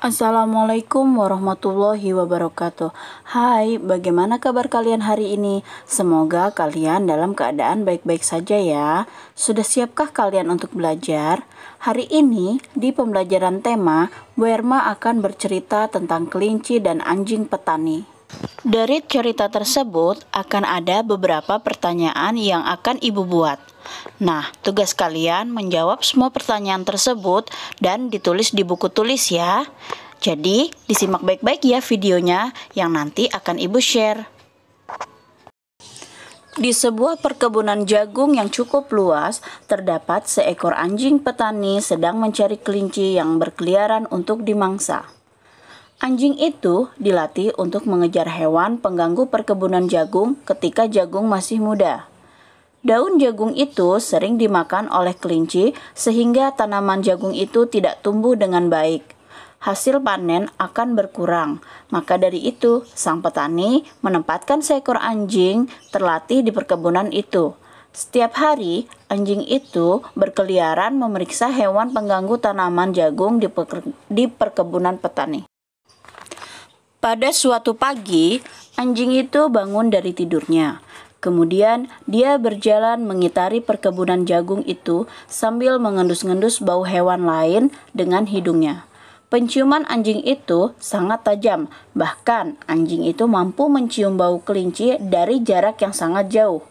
Assalamualaikum warahmatullahi wabarakatuh. Hai, bagaimana kabar kalian hari ini? Semoga kalian dalam keadaan baik-baik saja ya. Sudah siapkah kalian untuk belajar? Hari ini di pembelajaran tema, Bu Erma akan bercerita tentang kelinci dan anjing petani. Dari cerita tersebut akan ada beberapa pertanyaan yang akan Ibu buat. Nah, tugas kalian menjawab semua pertanyaan tersebut dan ditulis di buku tulis ya. Jadi, disimak baik-baik ya videonya yang nanti akan Ibu share. Di sebuah perkebunan jagung yang cukup luas, terdapat seekor anjing petani sedang mencari kelinci yang berkeliaran untuk dimangsa. Anjing itu dilatih untuk mengejar hewan pengganggu perkebunan jagung ketika jagung masih muda. Daun jagung itu sering dimakan oleh kelinci sehingga tanaman jagung itu tidak tumbuh dengan baik. Hasil panen akan berkurang. Maka dari itu, sang petani menempatkan seekor anjing terlatih di perkebunan itu. Setiap hari, anjing itu berkeliaran memeriksa hewan pengganggu tanaman jagung di perkebunan petani. Pada suatu pagi, anjing itu bangun dari tidurnya. Kemudian dia berjalan mengitari perkebunan jagung itu sambil mengendus-ngendus bau hewan lain dengan hidungnya. Penciuman anjing itu sangat tajam, bahkan anjing itu mampu mencium bau kelinci dari jarak yang sangat jauh.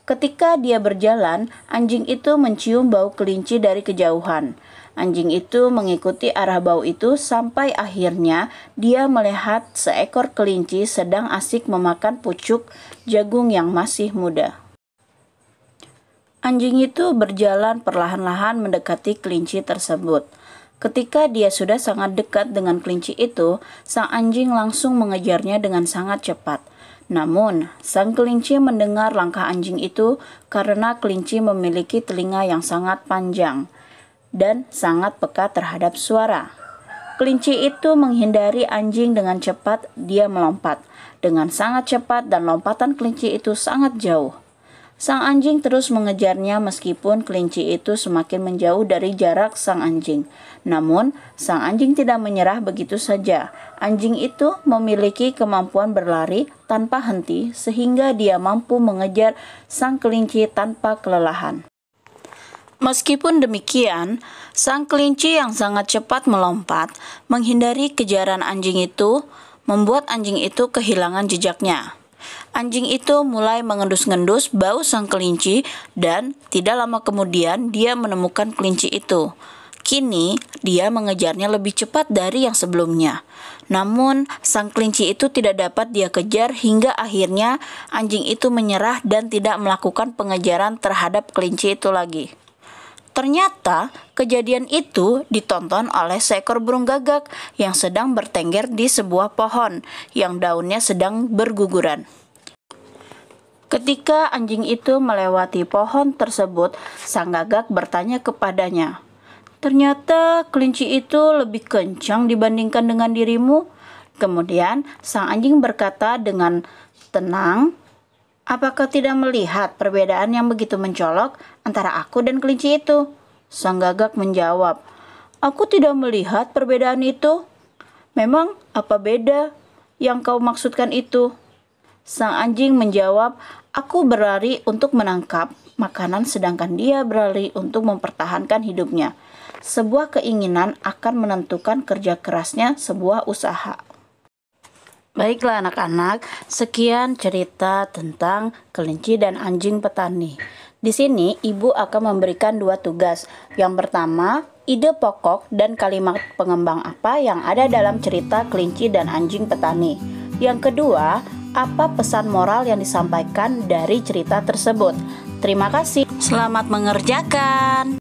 Ketika dia berjalan, anjing itu mencium bau kelinci dari kejauhan. Anjing itu mengikuti arah bau itu sampai akhirnya dia melihat seekor kelinci sedang asik memakan pucuk jagung yang masih muda. Anjing itu berjalan perlahan-lahan mendekati kelinci tersebut. Ketika dia sudah sangat dekat dengan kelinci itu, sang anjing langsung mengejarnya dengan sangat cepat. Namun, sang kelinci mendengar langkah anjing itu karena kelinci memiliki telinga yang sangat panjang dan sangat peka terhadap suara. Kelinci itu menghindari anjing dengan cepat, dia melompat. Dengan sangat cepat dan lompatan kelinci itu sangat jauh. Sang anjing terus mengejarnya meskipun kelinci itu semakin menjauh dari jarak sang anjing. Namun, sang anjing tidak menyerah begitu saja. Anjing itu memiliki kemampuan berlari tanpa henti sehingga dia mampu mengejar sang kelinci tanpa kelelahan. Meskipun demikian, sang kelinci yang sangat cepat melompat, menghindari kejaran anjing itu, membuat anjing itu kehilangan jejaknya. Anjing itu mulai mengendus-ngendus bau sang kelinci dan tidak lama kemudian dia menemukan kelinci itu. Kini, dia mengejarnya lebih cepat dari yang sebelumnya. Namun, sang kelinci itu tidak dapat dia kejar hingga akhirnya anjing itu menyerah dan tidak melakukan pengejaran terhadap kelinci itu lagi. Ternyata, kejadian itu ditonton oleh seekor burung gagak yang sedang bertengger di sebuah pohon yang daunnya sedang berguguran. Ketika anjing itu melewati pohon tersebut, sang gagak bertanya kepadanya, "Ternyata kelinci itu lebih kencang dibandingkan dengan dirimu?" Kemudian, sang anjing berkata dengan tenang, "Apakah tidak melihat perbedaan yang begitu mencolok antara aku dan kelinci itu?" Sang gagak menjawab, "Aku tidak melihat perbedaan itu." "Memang apa beda yang kau maksudkan itu?" Sang anjing menjawab, "Aku berlari untuk menangkap makanan sedangkan dia berlari untuk mempertahankan hidupnya. Sebuah keinginan akan menentukan kerja kerasnya sebuah usaha." Baiklah anak-anak, sekian cerita tentang kelinci dan anjing petani. Di sini Ibu akan memberikan 2 tugas. Yang pertama, ide pokok dan kalimat pengembang apa yang ada dalam cerita kelinci dan anjing petani. Yang kedua, apa pesan moral yang disampaikan dari cerita tersebut. Terima kasih. Selamat mengerjakan.